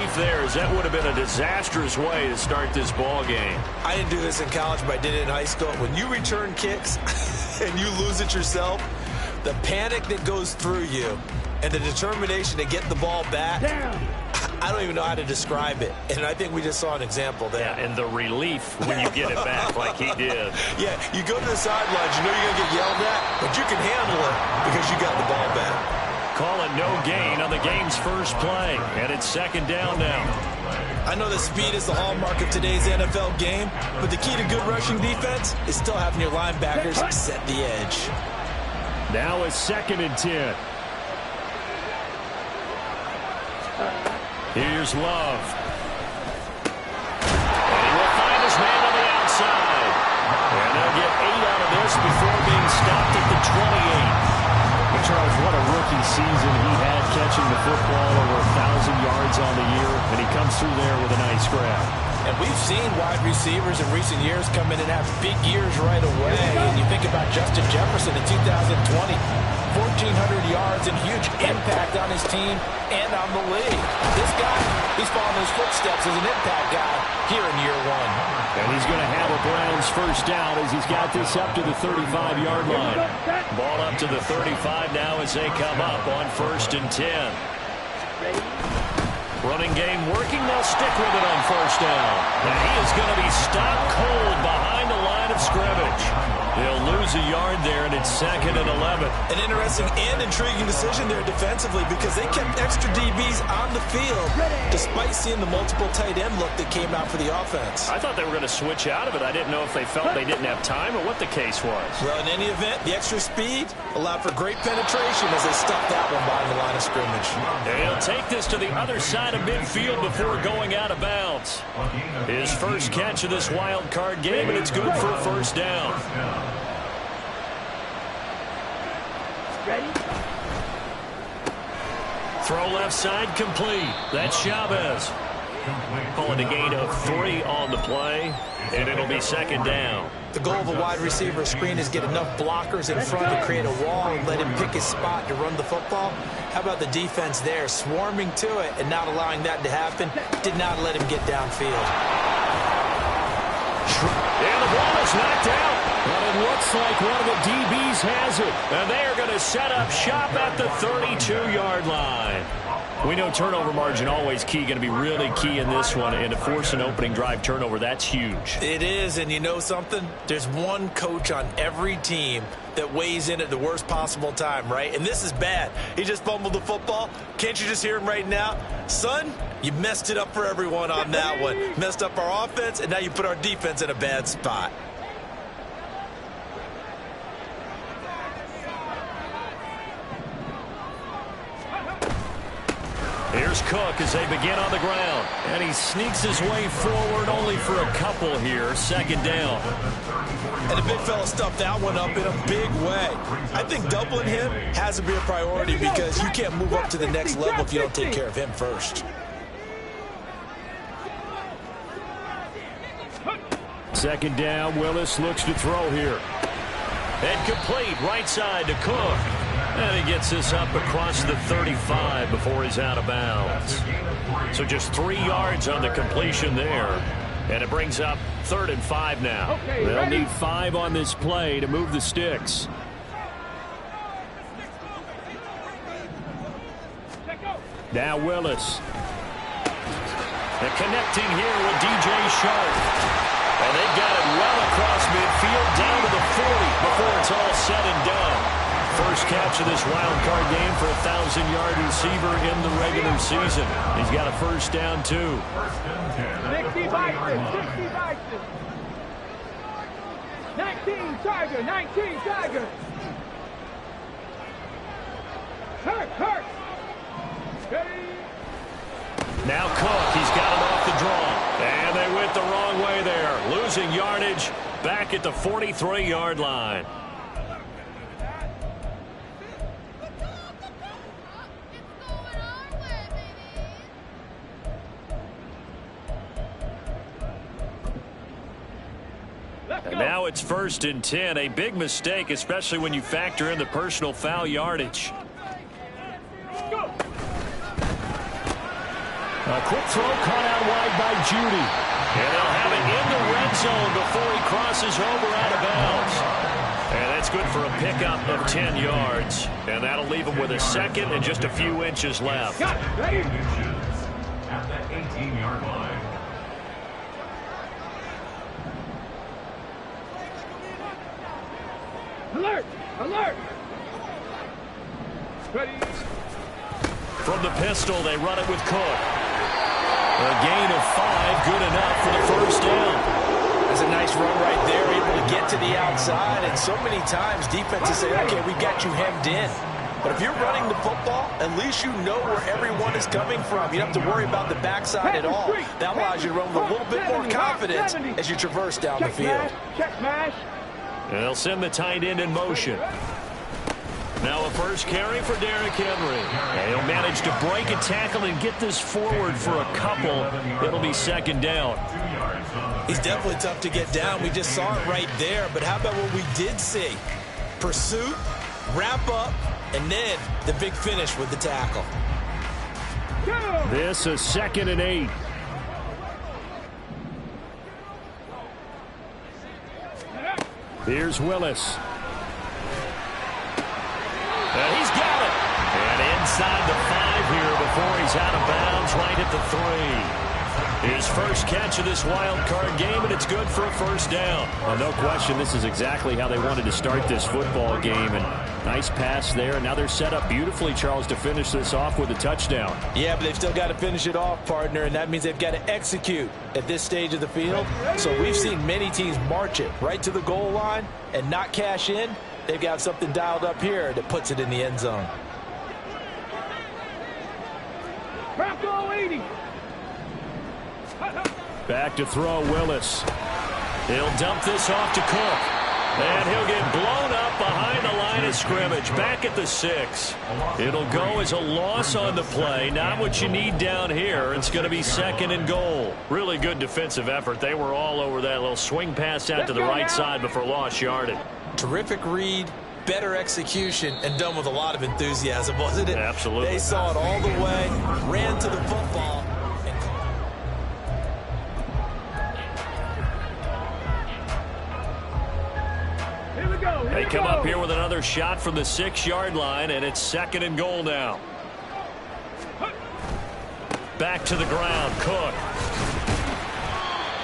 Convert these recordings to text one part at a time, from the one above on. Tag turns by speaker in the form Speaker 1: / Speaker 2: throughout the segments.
Speaker 1: relief there, as that would have been a disastrous way to start this ball game.
Speaker 2: I didn't do this in college, but I did it in high school. When you return kicks and you lose it yourself, the panic that goes through you and the determination to get the ball back, I don't even know how to describe it. And I think we just saw an example there.
Speaker 1: Yeah, and the relief when you get it back like he did.
Speaker 2: Yeah, you go to the sidelines, you know you're going to get yelled at, but you can handle it because you got the ball back.
Speaker 1: Call it no gain on the game's first play, and it's second down now.
Speaker 2: I know that speed is the hallmark of today's NFL game, but the key to good rushing defense is still having your linebackers set the edge.
Speaker 1: Now it's 2nd and 10. Here's Love. And he will find his man on the outside. And they'll get 8 out of this before being stopped at the 28. Charles, what a rookie season he had, catching the football over 1,000 yards on the year, and he comes through there with a nice grab.
Speaker 2: And we've seen wide receivers in recent years come in and have big years right away. And you think about Justin Jefferson in 2020, 1,400 yards and huge impact on his team and on the league. This guy, he's following his footsteps as an impact guy here in year one.
Speaker 1: And he's going to have a Browns first down as he's got this up to the 35-yard line. Ball up to the 35 now as they come up on 1st and 10. Running game working. They'll stick with it on 1st down. And he is going to be stopped cold behind the line of scrimmage. He'll lose a yard there, and it's 2nd and 11.
Speaker 2: An interesting and intriguing decision there defensively because they kept extra DBs on the field despite seeing the multiple tight end look that came out for the offense.
Speaker 1: I thought they were going to switch out of it. I didn't know if they felt they didn't have time or what the case was.
Speaker 2: Well, in any event, the extra speed allowed for great penetration as they stuffed that one behind the line of scrimmage.
Speaker 1: And he'll take this to the other side of midfield before going out of bounds. His first catch of this wild card game, and it's good for a first down.
Speaker 3: Ready?
Speaker 1: Throw left side complete. That's Chavez. Call it a gain of 3 on the play, and it'll be 2nd down.
Speaker 2: The goal of a wide receiver screen is get enough blockers in front to create a wall and let him pick his spot to run the football. How about the defense there, swarming to it and not allowing that to happen? Did not let him get downfield.
Speaker 1: And the ball is knocked out. But it looks like one of the DBs has it. And they are going to set up shop at the 32-yard line. We know turnover margin always key, going to be really key in this one. And to force an opening drive turnover, that's huge.
Speaker 2: It is, and you know something? There's one coach on every team that weighs in at the worst possible time, right? And this is bad. He just fumbled the football. Can't you just hear him right now? Son, you messed it up for everyone on that one. Messed up our offense, and now you put our defense in a bad spot.
Speaker 1: Here's Cook as they begin on the ground. And he sneaks his way forward only for a couple here. 2nd down.
Speaker 2: And the big fella stuffed that one up in a big way. I think doubling him has to be a priority because you can't move up to the next level if you don't take care of him first.
Speaker 1: 2nd down. Willis looks to throw here. And complete right side to Cook. And he gets this up across the 35 before he's out of bounds. So just 3 yards on the completion there. And it brings up 3rd and 5 now. They'll need 5 on this play to move the sticks. Now Willis. And connecting here with DJ Sharp. And they've got it well across midfield down to the 40 before it's all said and done. First catch of this wild card game for a 1,000-yard receiver in the regular season. He's got a first down, too.
Speaker 3: 60 Vikings, 60 Vikings. 19 Tiger, 19 Tiger. Hurt.
Speaker 1: Now Cook, he's got it off the draw. And they went the wrong way there. Losing yardage back at the 43-yard line. And now it's 1st and 10. A big mistake, especially when you factor in the personal foul yardage. A quick throw caught out wide by Judy. And they'll have it in the red zone before he crosses over out of bounds. And that's good for a pickup of 10 yards. And that'll leave him with a second and just a few inches left.
Speaker 3: Got it. Ready?
Speaker 4: At the 18-yard line.
Speaker 3: Alert! Alert! Ready?
Speaker 1: From the pistol, they run it with Cook. A gain of 5, good enough for the first down.
Speaker 2: That's a nice run right there, able to get to the outside. And so many times defenses say, okay, we got you hemmed in. But if you're running the football, at least you know where everyone is coming from. You don't have to worry about the backside at all. That allows you to run with a little bit more confidence as you traverse down the field.
Speaker 3: Check smash.
Speaker 1: And they'll send the tight end in motion. Now a first carry for Derrick Henry. And he'll manage to break a tackle and get this forward for a couple. It'll be second down.
Speaker 2: He's definitely tough to get down. We just saw it right there. But how about what we did see? Pursuit, wrap up, and then the big finish with the tackle.
Speaker 1: This is 2nd and 8. Here's Willis. And he's got it. And inside the 5 here before he's out of bounds, right at the 3. His first catch of this wild card game, and it's good for a first down. Well, no question, this is exactly how they wanted to start this football game. And nice pass there. Now they're set up beautifully, Charles, to finish this off with a touchdown.
Speaker 2: Yeah, but they've still got to finish it off, partner, and that means they've got to execute at this stage of the field. So we've seen many teams march it right to the goal line and not cash in. They've got something dialed up here that puts it in the end zone.
Speaker 3: Bronco 80.
Speaker 1: Back to throw, Willis. He'll dump this off to Cook. And he'll get blown up behind the line of scrimmage. Back at the 6. It'll go as a loss on the play. Not what you need down here. It's going to be 2nd and goal. Really good defensive effort. They were all over that little swing pass out to the right side before lost yardage.
Speaker 2: Terrific read, better execution, and done with a lot of enthusiasm, wasn't it?
Speaker 1: Absolutely.
Speaker 2: They saw it all the way, ran to the football.
Speaker 3: Here we go.
Speaker 1: They come up here with another shot from the 6-yard line, and it's 2nd and goal now. Back to the ground, Cook.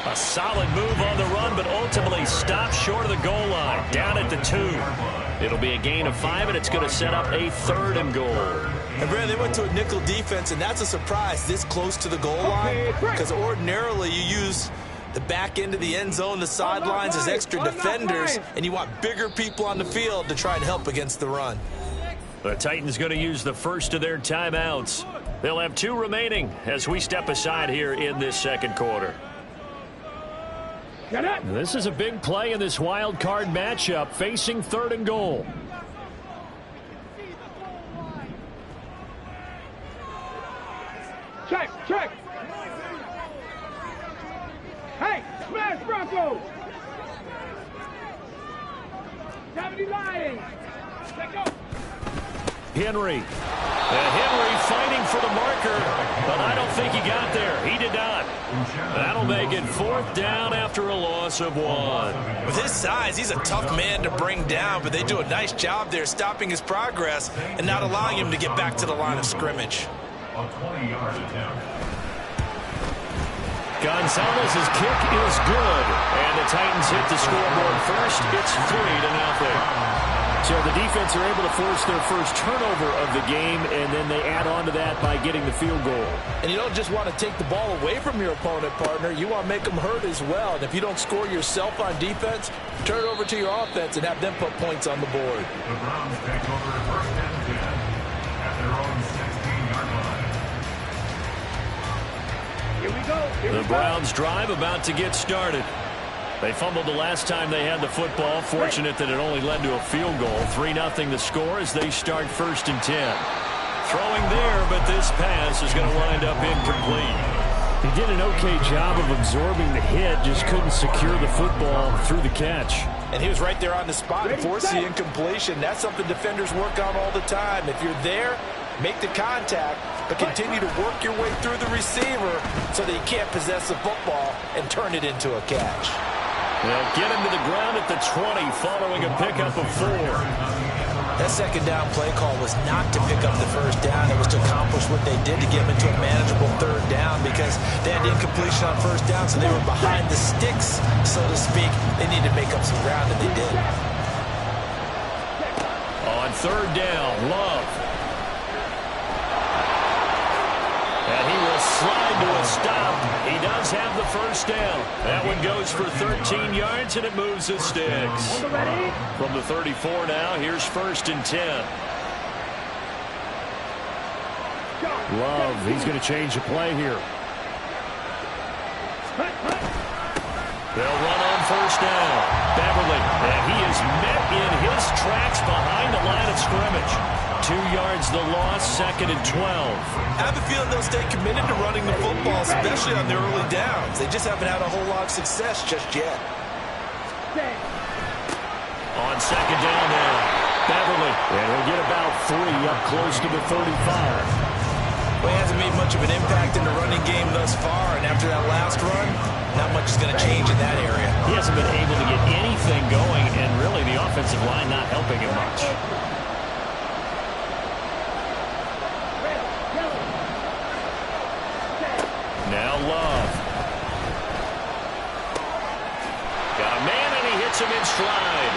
Speaker 1: A solid move on the run, but ultimately stopped short of the goal line. Down at the 2. It'll be a gain of 5, and it's going to set up a 3rd and goal.
Speaker 2: And Brad, they went to a nickel defense, and that's a surprise this close to the goal line. Because ordinarily you use the back end of the end zone, the sidelines as extra defenders, and you want bigger people on the field to try and help against the run.
Speaker 1: The Titans going to use the first of their timeouts. They'll have 2 remaining as we step aside here in this second quarter. This is a big play in this wild card matchup, facing 3rd and goal.
Speaker 3: Check, check. Hey, smash Bronco. 70 Lions. Let go.
Speaker 1: Henry. Henry fighting for the marker, but I don't think he got there. He did not. That'll make it 4th down after a loss of 1.
Speaker 2: With his size, he's a tough man to bring down, but they do a nice job there stopping his progress and not allowing him to get back to the line of scrimmage.
Speaker 4: A 20-yard attempt.
Speaker 1: Gonzalez's kick is good, and the Titans hit the scoreboard first. It's 3-0. So the defense are able to force their first turnover of the game, and then they add on to that by getting the field goal.
Speaker 2: And you don't just want to take the ball away from your opponent, partner. You want to make them hurt as well. And if you don't score yourself on defense, turn it over to your offense and have them put points on the board.
Speaker 4: The Browns take over 1st and 10 at their own 16-yard line.
Speaker 3: Here we go.
Speaker 1: The Browns drive about to get started. They fumbled the last time they had the football. Fortunate that it only led to a field goal. 3-0 the score as they start 1st and 10. Throwing there, but this pass is going to wind up incomplete. He did an okay job of absorbing the hit, just couldn't secure the football through the catch.
Speaker 2: And he was right there on the spot and forced the incompletion. That's something defenders work on all the time. If you're there, make the contact, but continue to work your way through the receiver so that you can't possess the football and turn it into a catch.
Speaker 1: They'll get him to the ground at the 20 following a pickup of 4.
Speaker 2: That second down play call was not to pick up the first down. It was to accomplish what they did to get them into a manageable third down because they had incompletion on first down, so they were behind the sticks, so to speak. They needed to make up some ground, and they did.
Speaker 1: On third down, Love. And he will slide to a stop. He does have the first down. That one goes for 13 yards, and it moves the sticks. From the 34 now, here's 1st and 10. Love, he's going to change the play here. They'll run on first down. Beverly, and he is met in his tracks behind the line of scrimmage. 2 yards the loss, 2nd and 12.
Speaker 2: I have a feeling they'll stay committed to running the football, especially on their early downs. They just haven't had a whole lot of success just yet.
Speaker 1: On second down now, Beverly, and he'll get about 3 up close to the 35.
Speaker 2: Well, he hasn't made much of an impact in the running game thus far, and after that last run, not much is going to change in that area.
Speaker 1: He hasn't been able to get anything going, and really the offensive line not helping him much. Now Love. Got a man, and he hits him in stride.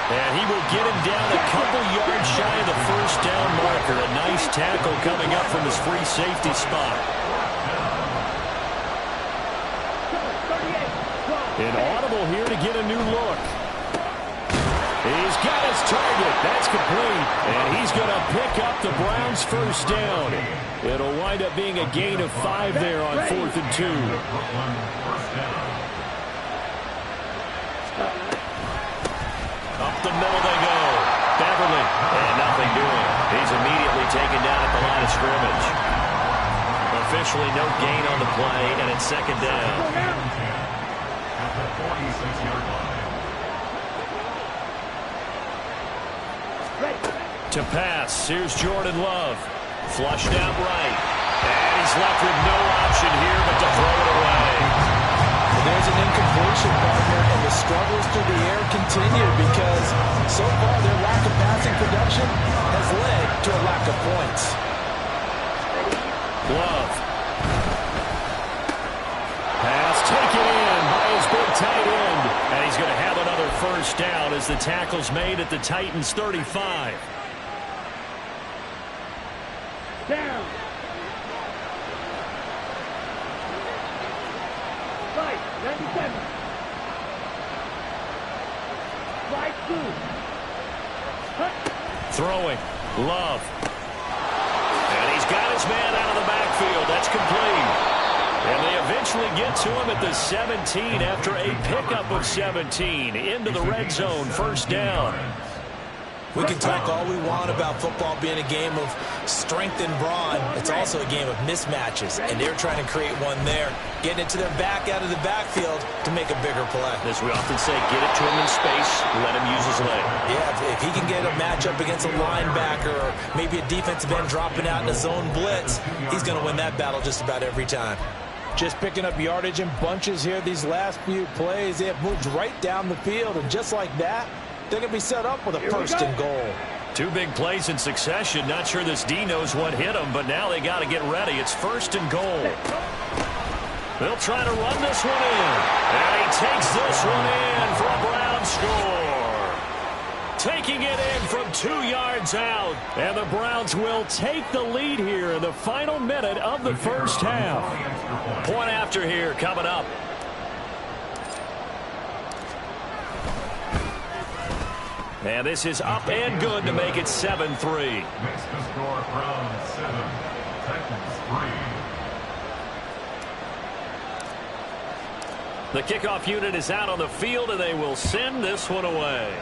Speaker 1: And he will get him down a couple yards shy of the first down marker. A nice tackle coming up from his free safety spot. An audible here to get a new look. He's got his target. That's complete. And he's going to pick up the Browns' first down. It'll wind up being a gain of 5 there on 4th and 2. Up the middle they go. Beverly, and nothing doing. He's immediately taken down at the line of scrimmage. Officially no gain on the play, and it's 2nd down.
Speaker 4: At the 46-yard line.
Speaker 1: To pass, here's Jordan Love. Flushed out right. And he's left with no option here but to throw it away.
Speaker 2: Well, there's an incompletion, partner, and the struggles through the air continue because so far their lack of passing production has led to a lack of points.
Speaker 1: Love. Pass taken in by his big tight end. And he's going to have another first down as the tackle's made at the Titans' 35.
Speaker 3: Down. Right, 97. Right, 2. Cut.
Speaker 1: Throwing. Love. And he's got his man out of the backfield. That's complete. And they eventually get to him at the 17 after a pickup of 17. Into the red zone, first down.
Speaker 2: We can talk all we want about football being a game of strength and brawn. It's also a game of mismatches, and they're trying to create one there, getting it to their back out of the backfield to make a bigger play.
Speaker 1: As we often say, get it to him in space, let him use his leg.
Speaker 2: Yeah, if he can get a matchup against a linebacker or maybe a defensive end dropping out in a zone blitz, he's going to win that battle just about every time. Just picking up yardage in bunches here these last few plays. They have moved right down the field, and just like that, they're going to be set up with a first and goal.
Speaker 1: 2 big plays in succession. Not sure this D knows what hit him, but now they got to get ready. It's 1st and goal. They'll try to run this one in. And he takes this one in for a Brown score. Taking it in from 2 yards out. And the Browns will take the lead here in the final minute of the first half. Point after here coming up. And this is up and good to make it 7-3.
Speaker 4: Makes the score Browns 7, Titans 3.
Speaker 1: The kickoff unit is out on the field, and they will send this one away.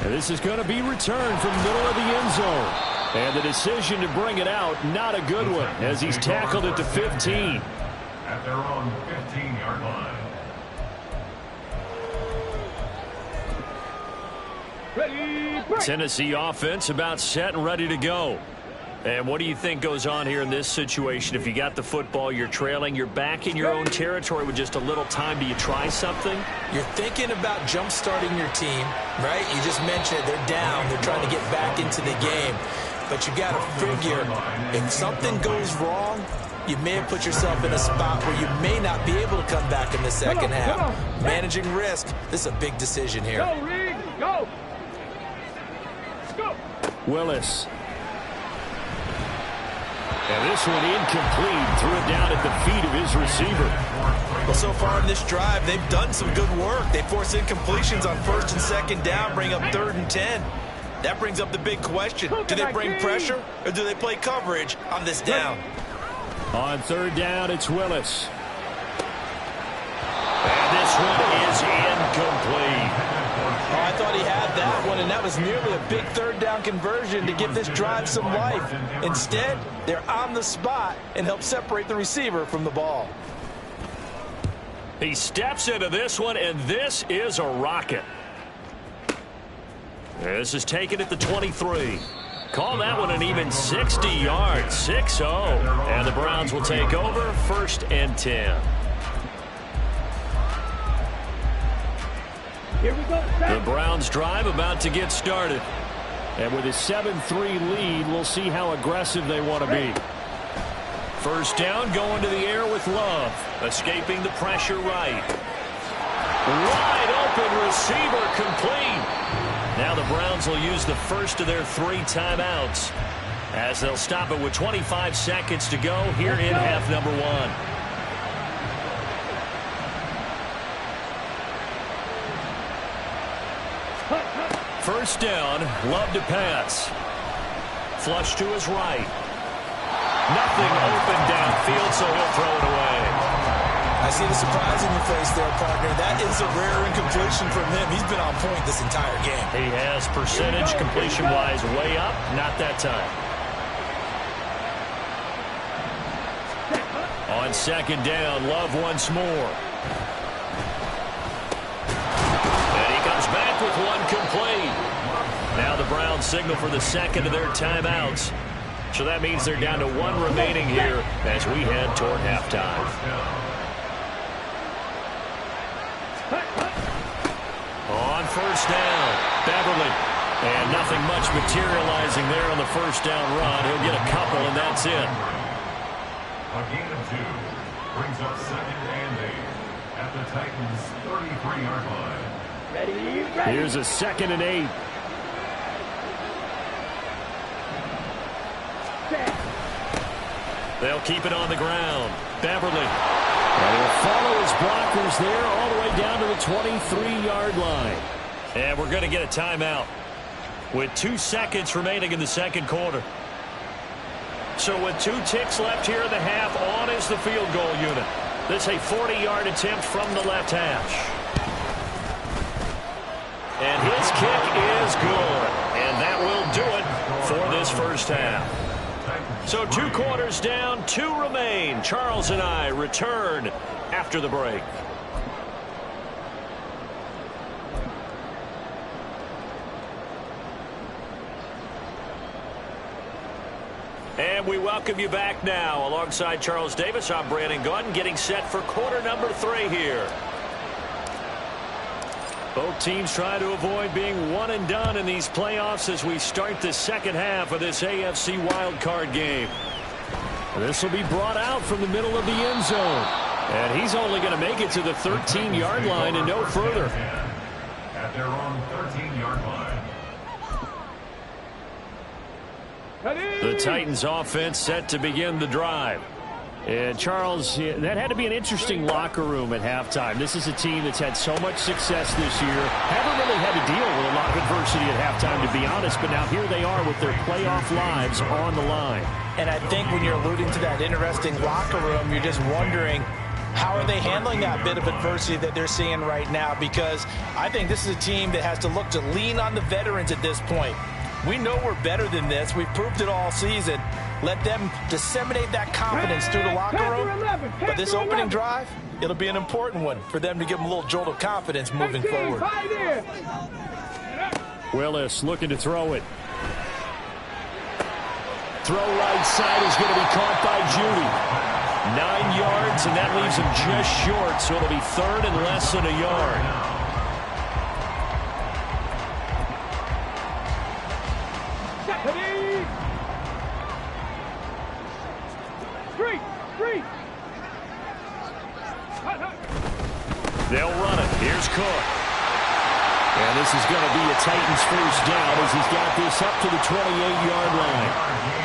Speaker 1: And this is going to be returned from the middle of the end zone. And the decision to bring it out, not a good one, as he's tackled at the 15.
Speaker 4: At their own 15-yard line.
Speaker 3: Ready, break.
Speaker 1: Tennessee offense about set and ready to go. And what do you think goes on here in this situation? If you got the football, you're trailing, you're back in your own territory with just a little time. Do you try something?
Speaker 2: You're thinking about jump-starting your team, right? You just mentioned it. They're down. They're trying to get back into the game. But you got to figure, if something goes wrong, you may have put yourself in a spot where you may not be able to come back in the second half. Managing risk, this is a big decision here.
Speaker 3: Go, Reed, go. Go.
Speaker 1: Willis. And this one incomplete. Threw it down at the feet of his receiver.
Speaker 2: Well, so far in this drive, they've done some good work. They force incompletions on 1st and 2nd down, bring up 3rd and 10. That brings up the big question. Do they bring pressure or do they play coverage on this down?
Speaker 1: On 3rd down, it's Willis. And this one is incomplete.
Speaker 2: Oh, I thought he had that one, and that was nearly a big 3rd down conversion to give this drive some life. Instead, they're on the spot and help separate the receiver from the ball.
Speaker 1: He steps into this one, and this is a rocket. This is taken at the 23. Call that one an even 60 yards, 6-0. And the Browns will take over, 1st and 10.
Speaker 3: Here we go.
Speaker 1: The Browns drive about to get started. And with a 7-3 lead, we'll see how aggressive they want to be. 1st down, going to the air with Love. Escaping the pressure right. Wide open receiver, complete. Now the Browns will use the first of their 3 timeouts as they'll stop it with 25 seconds to go here in half number 1. First down, Love to pass. Flush to his right. Nothing open downfield, so he'll throw it away.
Speaker 2: I see the surprise in your face there, partner. That is a rare incompletion from him. He's been on point this entire game.
Speaker 1: He has percentage completion-wise way up. Not that time. On 2nd down, Love once more. And he comes back with one complete. Now the Browns signal for the 2nd of their timeouts. So that means they're down to 1 remaining here as we head toward halftime. On 1st down, Beverly. And nothing much materializing there on the 1st down run. He'll get a couple, and that's it.
Speaker 4: A gain of 2 brings up 2nd and 8 at the Titans' 33-yard line.
Speaker 3: Ready.
Speaker 1: Here's a 2nd and 8. They'll keep it on the ground. Beverly. And he'll follow his blockers there all the way down to the 23-yard line. And we're going to get a timeout with 2 seconds remaining in the 2nd quarter. So with 2 ticks left here in the half, on is the field goal unit. This is a 40-yard attempt from the left hash. And his kick is good. And that will do it for this 1st half. So 2 quarters down, 2 remain. Charles and I return after the break. And we welcome you back now. Alongside Charles Davis, I'm Brandon Gunn, getting set for quarter number 3 here. Both teams try to avoid being one and done in these playoffs as we start the 2nd half of this AFC wildcard game. This will be brought out from the middle of the end zone. And he's only going to make it to the 13-yard line and no further.
Speaker 4: At their own 13-yard line.
Speaker 1: The Titans offense set to begin the drive. And Charles, that had to be an interesting locker room at halftime. This is a team that's had so much success this year. Haven't really had to deal with a lot of adversity at halftime, to be honest. But now here they are with their playoff lives on the line.
Speaker 2: And I think when you're alluding to that interesting locker room, you're just wondering, how are they handling that bit of adversity that they're seeing right now? Because I think this is a team that has to look to lean on the veterans at this point. We know we're better than this. We've proved it all season. Let them disseminate that confidence through the locker room. But this opening drive, it'll be an important one for them to give them a little jolt of confidence moving forward.
Speaker 1: Willis looking to throw it. Throw right side is going to be caught by Judy. 9 yards, and that leaves him just short, so it'll be third and less than a yard. They'll run it. Here's Cook. And this is going to be a Titans first down as he's got this up to the 28-yard line.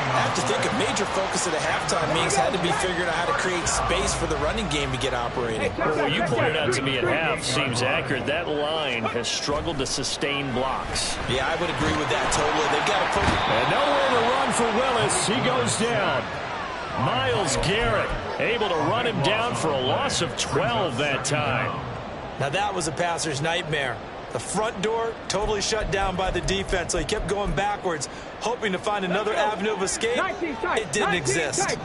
Speaker 2: I have to think a major focus at a halftime means had to be figuring out how to create space for the running game to get operating.
Speaker 1: Well, what you pointed out to me at half seems accurate. That line has struggled to sustain blocks.
Speaker 2: Yeah, I would agree with that totally. They've got to put...
Speaker 1: And nowhere to run for Willis. He goes down. Myles Garrett able to run him down for a loss of 12 that time.
Speaker 2: Now that was a passer's nightmare. The front door totally shut down by the defense, so he kept going backwards, hoping to find another avenue of escape. It didn't exist.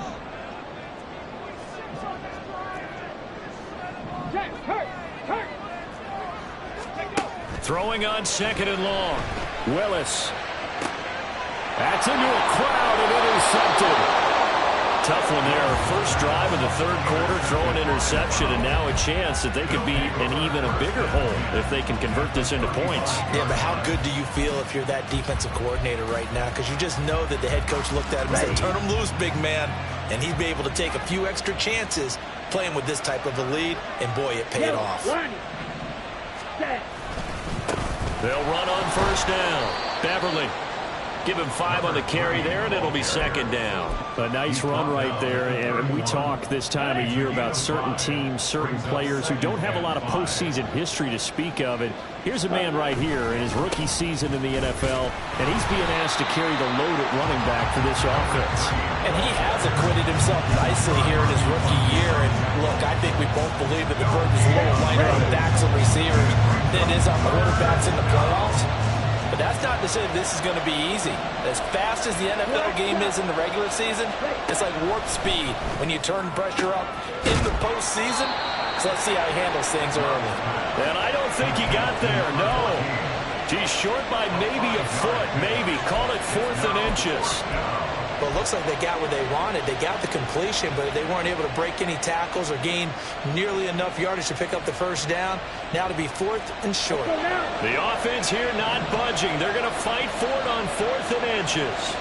Speaker 1: Throwing on second and long. Willis. That's into a crowd and intercepted. Tough one there. First drive of the third quarter, throw an interception, and now a chance that they could be in even a bigger hole if they can convert this into points.
Speaker 2: Yeah, but how good do you feel if you're that defensive coordinator right now? Because you just know that the head coach looked at him and said, turn him loose, big man. And he'd be able to take a few extra chances playing with this type of a lead, and boy, it paid off.
Speaker 1: They'll run on first down. Beverly. Give him 5 on the carry there, and it'll be second down. A nice run right there, and we talk this time of year about certain teams, certain players who don't have a lot of postseason history to speak of. And here's a man right here in his rookie season in the NFL, and he's being asked to carry the load at running back for this offense.
Speaker 2: And he has acquitted himself nicely here in his rookie year. And look, I think we both believe that the burden is a little lighter on backs and receivers than it is on quarterbacks in the playoffs. But that's not to say this is going to be easy. As fast as the NFL game is in the regular season, it's like warp speed when you turn pressure up in the postseason. So let's see how he handles things early.
Speaker 1: And I don't think he got there, no. He's short by maybe a foot, maybe. Call it 4th and inches.
Speaker 2: Well, it looks like they got what they wanted. They got the completion, but they weren't able to break any tackles or gain nearly enough yardage to pick up the first down. Now to be 4th and short.
Speaker 1: The offense here not budging. They're going to fight for it on 4th and inches.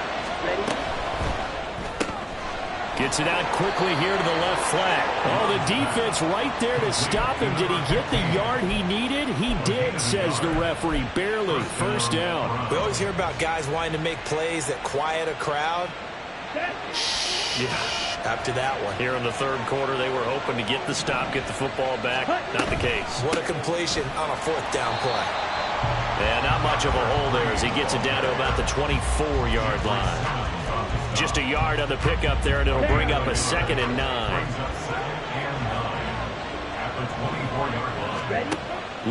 Speaker 1: Gets it out quickly here to the left flat. Oh, the defense right there to stop him. Did he get the yard he needed? He did, says the referee. Barely. First down.
Speaker 2: We always hear about guys wanting to make plays that quiet a crowd.
Speaker 1: Yeah.
Speaker 2: After that one.
Speaker 1: Here in the third quarter, they were hoping to get the stop, get the football back. Not the case.
Speaker 2: What a completion on a 4th down play.
Speaker 1: And not much of a hole there as he gets it down to about the 24-yard line. Just a yard on the pickup there, and it'll bring up a 2nd and 9.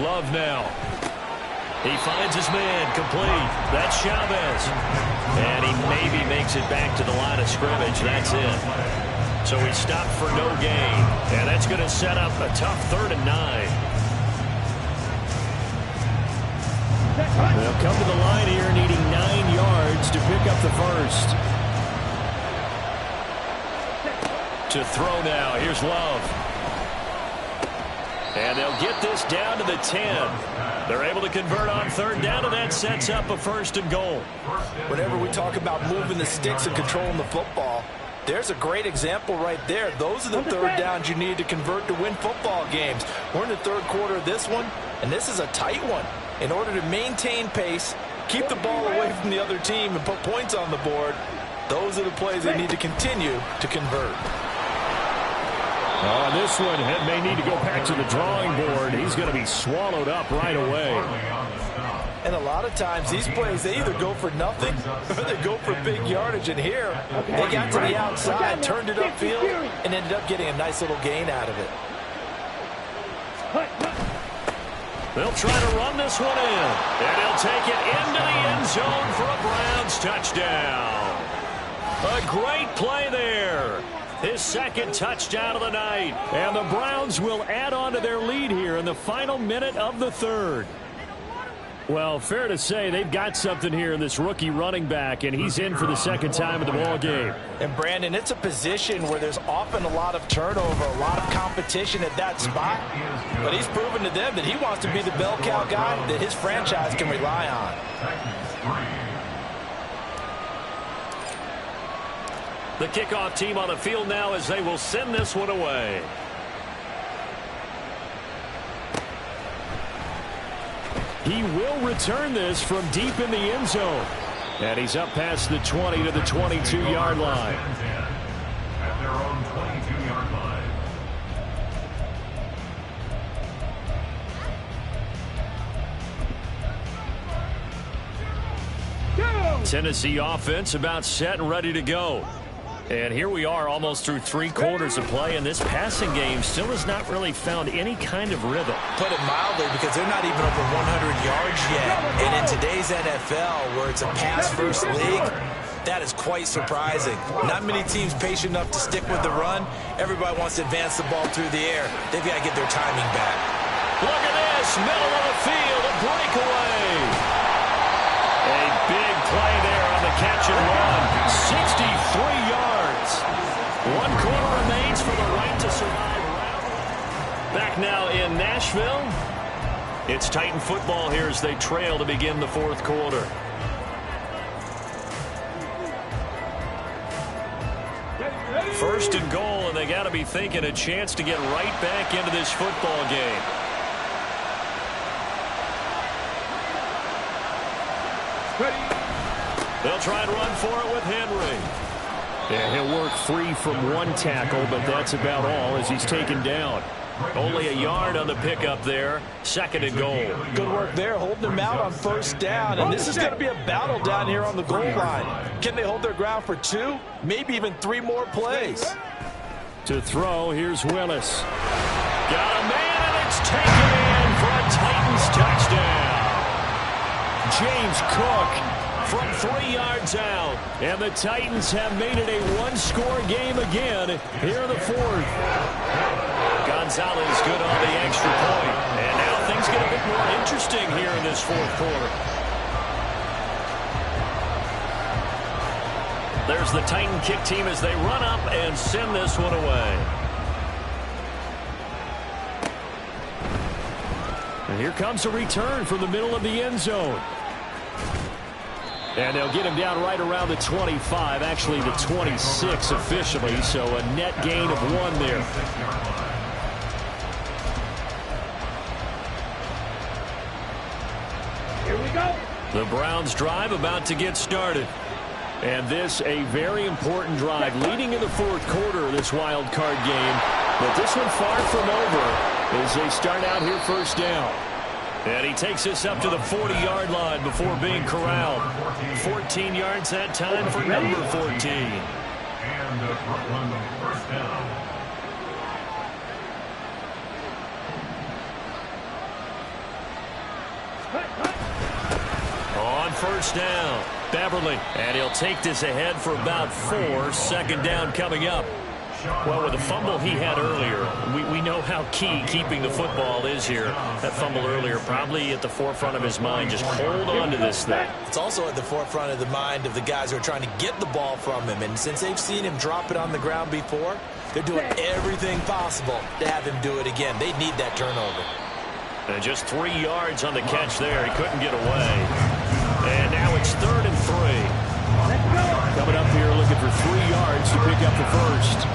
Speaker 1: Love now. He finds his man, complete. That's Chavez. And he maybe makes it back to the line of scrimmage. That's it. So he stopped for no gain. And that's going to set up a tough 3rd and 9. They'll come to the line here needing 9 yards to pick up the first. To throw now. Here's Love. And they'll get this down to the 10. They're able to convert on 3rd down, and that sets up a 1st and goal.
Speaker 2: Whenever we talk about moving the sticks and controlling the football, there's a great example right there. Those are the 3rd downs you need to convert to win football games. We're in the 3rd quarter of this one, and this is a tight one. In order to maintain pace, keep the ball away from the other team, and put points on the board, those are the plays they need to continue to convert.
Speaker 1: On this one, Head may need to go back to the drawing board. He's going to be swallowed up right away.
Speaker 2: And a lot of times, these plays, they either go for nothing or they go for big yardage. And here, they got to the outside, turned it upfield, and ended up getting a nice little gain out of it.
Speaker 1: They'll try to run this one in. And he'll take it into the end zone for a Browns touchdown. A great play there. His 2nd touchdown of the night. And the Browns will add on to their lead here in the final minute of the 3rd. Well, fair to say they've got something here in this rookie running back, and he's in for the second time in the ball game.
Speaker 2: And, Brandon, it's a position where there's often a lot of turnover, a lot of competition at that spot. But he's proven to them that he wants to be the bell cow guy that his franchise can rely on.
Speaker 1: The kickoff team on the field now as they will send this one away. He will return this from deep in the end zone. And he's up past the 20 to the 22-yard line.
Speaker 4: At their own 22-yard line.
Speaker 1: Tennessee offense about set and ready to go. And here we are almost through 3 quarters of play, and this passing game still has not really found any kind of rhythm.
Speaker 2: Put it mildly, because they're not even over 100 yards yet. And in today's NFL, where it's a pass-first league, that is quite surprising. Not many teams patient enough to stick with the run. Everybody wants to advance the ball through the air. They've got to get their timing back.
Speaker 1: Look at this, middle of the field, a breakaway. A big play there on the catch and run. 63 yards. 1 quarter remains for the right to survive. Back now in Nashville. It's Titan football here as they trail to begin the 4th quarter. First and goal, and they got to be thinking a chance to get right back into this football game. They'll try and run for it with Henry. And he'll work free from 1 tackle, but that's about all as he's taken down. Only a yard on the pickup there. 2nd and goal.
Speaker 2: Good work there, holding them out on 1st down. And this is going to be a battle down here on the goal line. Can they hold their ground for 2, maybe even 3 more plays?
Speaker 1: To throw, here's Willis. Got a man, and it's taken in for a Titans touchdown. James Cook from 3 yards out. And the Titans have made it a 1-score game again here in the 4th. Gonzalez good on the extra point. And now things get a bit more interesting here in this 4th quarter. There's the Titan kick team as they run up and send this one away. And here comes a return from the middle of the end zone. And they'll get him down right around the 25, actually the 26 officially, so a net gain of 1 there.
Speaker 3: Here we go.
Speaker 1: The Browns drive about to get started. And this a very important drive leading in the 4th quarter of this wild card game. But this one far from over as they start out here 1st down. And he takes us up to the 40-yard line before being corralled. 14 yards that time for number 14.
Speaker 4: And Brooklyn 1st down.
Speaker 1: On 1st down, Beverly. And he'll take this ahead for about 4. 2nd down coming up. Well, with the fumble he had earlier, we know how key keeping the football is here. That fumble earlier probably at the forefront of his mind. Just hold on to this thing.
Speaker 2: It's also at the forefront of the mind of the guys who are trying to get the ball from him. And since they've seen him drop it on the ground before, they're doing everything possible to have him do it again. They need that turnover.
Speaker 1: And just 3 yards on the catch there. He couldn't get away. And now it's 3rd and 3. Coming up here looking for 3 yards to pick up the first.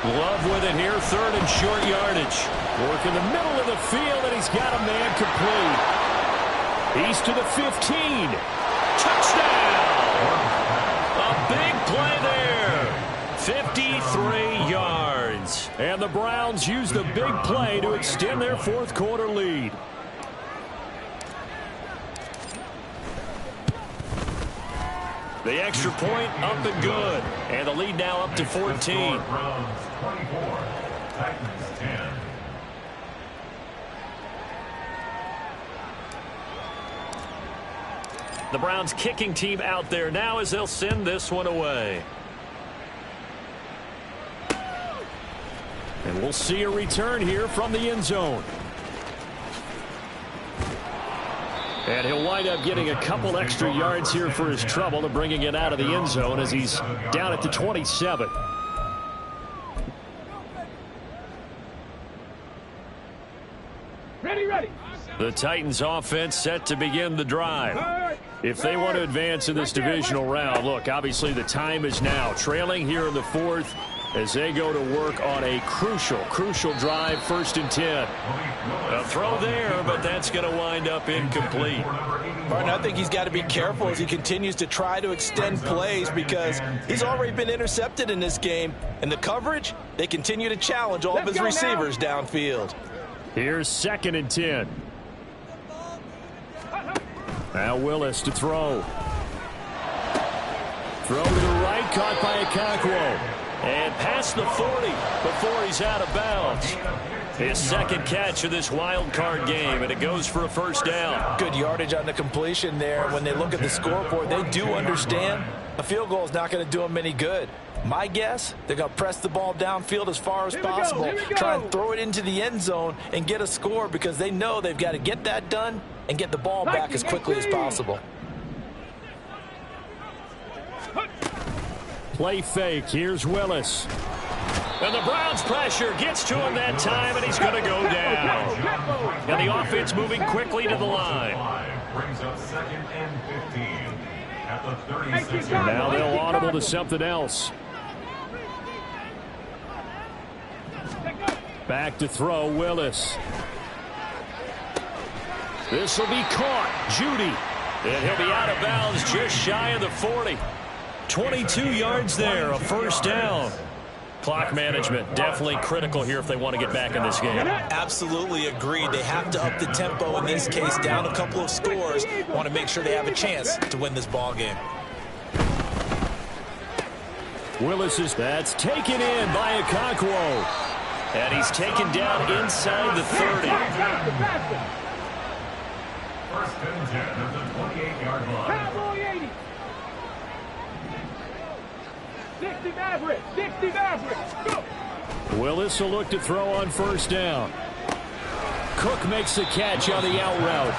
Speaker 1: Love with it here, 3rd and short yardage. Work in the middle of the field, and he's got a man complete. He's to the 15. Touchdown! A big play there. 53 yards. And the Browns use the big play to extend their 4th quarter lead. The extra point up and good. And the lead now up to 14.
Speaker 4: Browns 24, Titans 10.
Speaker 1: The Browns kicking team out there now as they'll send this one away. And we'll see a return here from the end zone. And he'll wind up getting a couple extra yards here for his trouble and bringing it out of the end zone as he's down at the 27.
Speaker 3: Ready.
Speaker 1: The Titans offense set to begin the drive. If they want to advance in this divisional round, look, obviously the time is now. Trailing here in the fourth as they go to work on a crucial drive, 1st and 10. A throw there, but that's going to wind up incomplete.
Speaker 2: Martin, I think he's got to be careful as he continues to try to extend plays because he's already been intercepted in this game. And the coverage, they continue to challenge all of his receivers downfield.
Speaker 1: Here's 2nd and 10. Now Willis to throw. Throw to the right, caught by Okonkwo. And past the 40 before he's out of bounds. His 2nd catch of this wild card game, and it goes for a 1st down.
Speaker 2: Good yardage on the completion there. When they look at the scoreboard, they do understand a field goal is not going to do them any good. My guess, they're going to press the ball downfield as far as possible, try and throw it into the end zone and get a score because they know they've got to get that done and get the ball back as quickly as possible.
Speaker 1: Play fake. Here's Willis. And the Browns pressure gets to him that time, and he's going to go down. And the offense moving quickly to the line.
Speaker 4: Brings up 2nd and 15 at the 36.
Speaker 1: Now they'll audible to something else. Back to throw, Willis. This will be caught. Judy. And he'll be out of bounds just shy of the 40. 22 yards there, a 1st down. Clock management definitely critical here if they want to get back in this game.
Speaker 2: Absolutely agreed. They have to up the tempo in this case, down a couple of scores. Want to make sure they have a chance to win this ball game.
Speaker 1: Willis is that's taken in by Okonkwo. And he's taken down inside the 30.
Speaker 4: 1st and 10 at the 28-yard line.
Speaker 3: Cowboy 80. 60 Mavericks. Go.
Speaker 1: Willis will look to throw on 1st down. Cook makes the catch on the out route.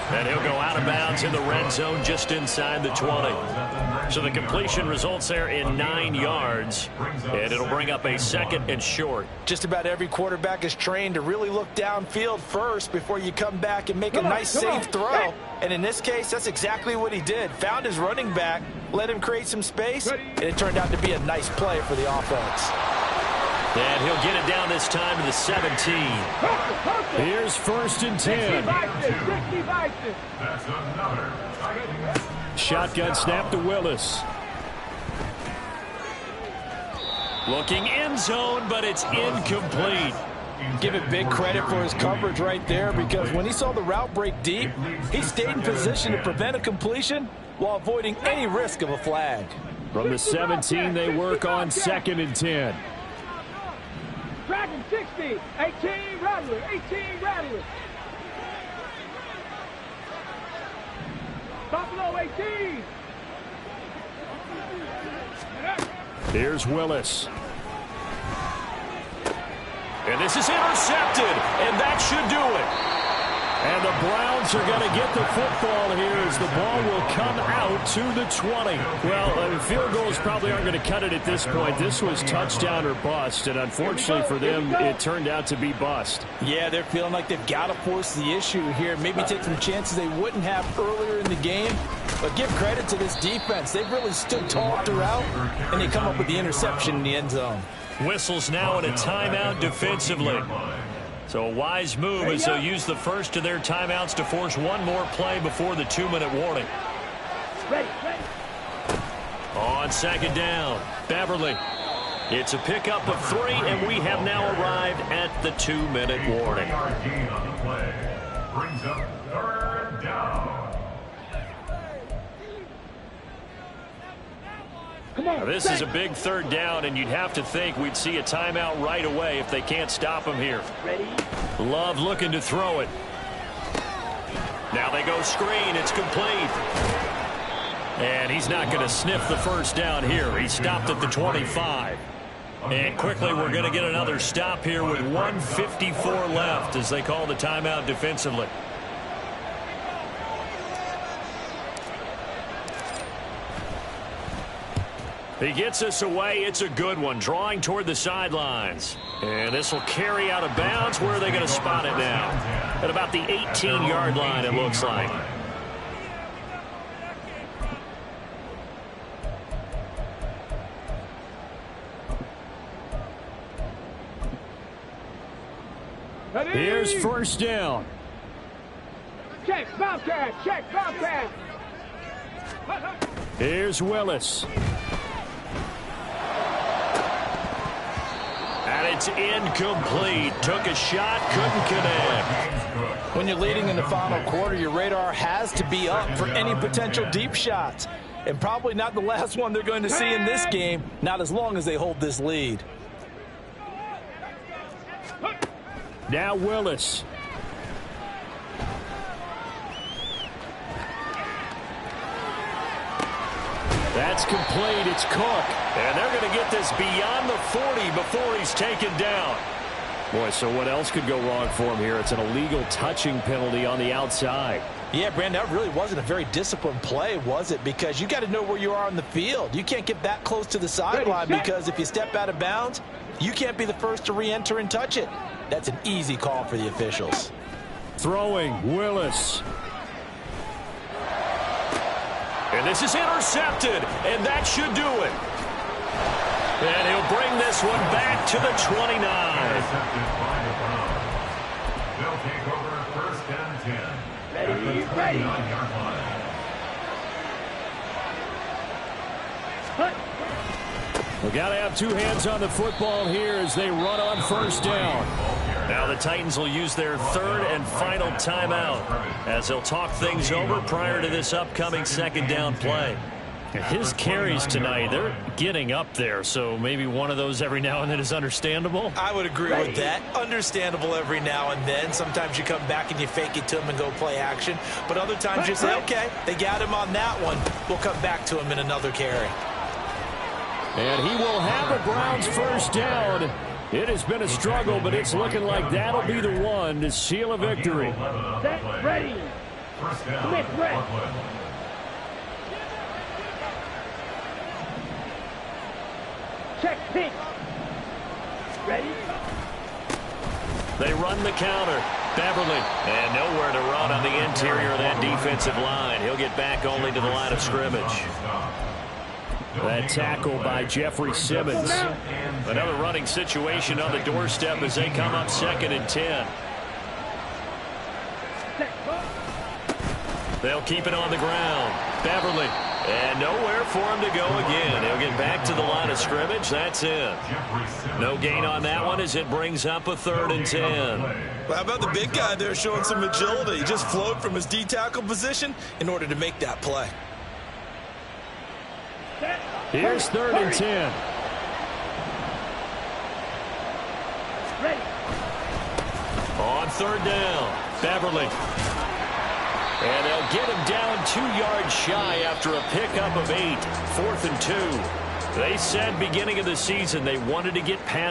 Speaker 1: And he'll go out of bounds in the red zone just inside the 20. So the completion results there in 9 yards. And it'll bring up a 2nd and short.
Speaker 2: Just about every quarterback is trained to really look downfield first before you come back and make a nice safe throw. And in this case, that's exactly what he did. Found his running back, let him create some space, and it turned out to be a nice play for the offense.
Speaker 1: And he'll get it down this time to the 17. Here's 1st and 10.
Speaker 4: That's another Titans.
Speaker 1: Shotgun snap to Willis. Looking end zone, but it's incomplete.
Speaker 2: Give it big credit for his coverage right there because when he saw the route break deep, he stayed in position to prevent a completion while avoiding any risk of a flag.
Speaker 1: From the 17, they work on 2nd and 10.
Speaker 3: Dragon 60. 18 Rattler. Buffalo 18.
Speaker 1: Here's Willis. And this is intercepted, and that should do it. And the Browns are going to get the football here as the ball will come out to the 20. Well, field goals probably aren't going to cut it at this point. This was touchdown or bust, and unfortunately for them, it turned out to be bust.
Speaker 2: Yeah, they're feeling like they've got to force the issue here. Maybe take some chances they wouldn't have earlier in the game. But give credit to this defense. They've really stood tall throughout, and they come up with the interception in the end zone.
Speaker 1: Whistles now in a timeout defensively. So a wise move as they'll use the first of their timeouts to force one more play before the 2-minute warning.
Speaker 3: Ready.
Speaker 1: On 2nd down, Beverly. It's a pickup of 3, and we have now arrived at the 2-minute warning.
Speaker 4: Gain on the play brings up 3rd down.
Speaker 1: Now, this is a big 3rd down, and you'd have to think we'd see a timeout right away if they can't stop him here.
Speaker 3: Ready.
Speaker 1: Love looking to throw it. Now they go screen. It's complete. And he's not going to sniff the 1st down here. He stopped at the 25. And quickly, we're going to get another stop here with 1:54 left as they call the timeout defensively. He gets us away. It's a good one, drawing toward the sidelines. And this will carry out of bounds. Where are they going to spot it now? At about the 18-yard line, it looks like. Here's first down.
Speaker 3: Check, Bobcat, check, Bobcat.
Speaker 1: Here's Willis. And it's incomplete. Took a shot, couldn't connect.
Speaker 2: When you're leading in the final quarter, your radar has to be up for any potential deep shots. And probably not the last one they're going to see in this game, not as long as they hold this lead.
Speaker 1: Now Willis. That's complete. It's Cook. And they're going to get this beyond the 40 before he's taken down. Boy, so what else could go wrong for him here? It's an illegal touching penalty on the outside.
Speaker 2: Yeah, Brandon, that really wasn't a very disciplined play, was it? Because you got to know where you are on the field. You can't get that close to the sideline because if you step out of bounds, you can't be the first to re-enter and touch it. That's an easy call for the officials.
Speaker 1: Throwing, Willis. And this is intercepted, and that should do it. And he'll bring this one back to the 29.
Speaker 4: Intercepted by the Browns. They'll take over first and 10.
Speaker 3: Ready,
Speaker 4: At the
Speaker 3: ready.
Speaker 4: 29-yard line.
Speaker 1: We got to have two hands on the football here as they run on first down. Now the Titans will use their third and final timeout as they'll talk things over prior to this upcoming second down play. His carries tonight, they're getting up there, so maybe one of those every now and then is understandable.
Speaker 2: I would agree with that. Understandable every now and then. Sometimes you come back and you fake it to him and go play action. But other times you say, okay, they got him on that one. We'll come back to him in another carry.
Speaker 1: And he will have the Browns first down. It has been a struggle, but it's looking like that'll be the one to seal a victory.
Speaker 3: Set, ready.
Speaker 4: First down,
Speaker 3: Commit, Brett.
Speaker 4: Brooklyn.
Speaker 3: Check, pink. Ready.
Speaker 1: They run the counter. Beverly, and nowhere to run on the interior of that defensive line. He'll get back only to the line of scrimmage. That tackle by Jeffrey Simmons. Another running situation on the doorstep as they come up 2nd and 10. They'll keep it on the ground. Beverly, and nowhere for him to go again. He'll get back to the line of scrimmage. That's it. No gain on that one as it brings up a 3rd and 10.
Speaker 2: Well, how about the big guy there showing some agility? He just flowed from his D-tackle position in order to make that play.
Speaker 1: Here's 3rd and 10.
Speaker 3: Ready.
Speaker 1: On 3rd down, Beverly. And they'll get him down 2 yards shy after a pickup of 8. 4th and 2. They said beginning of the season they wanted to get past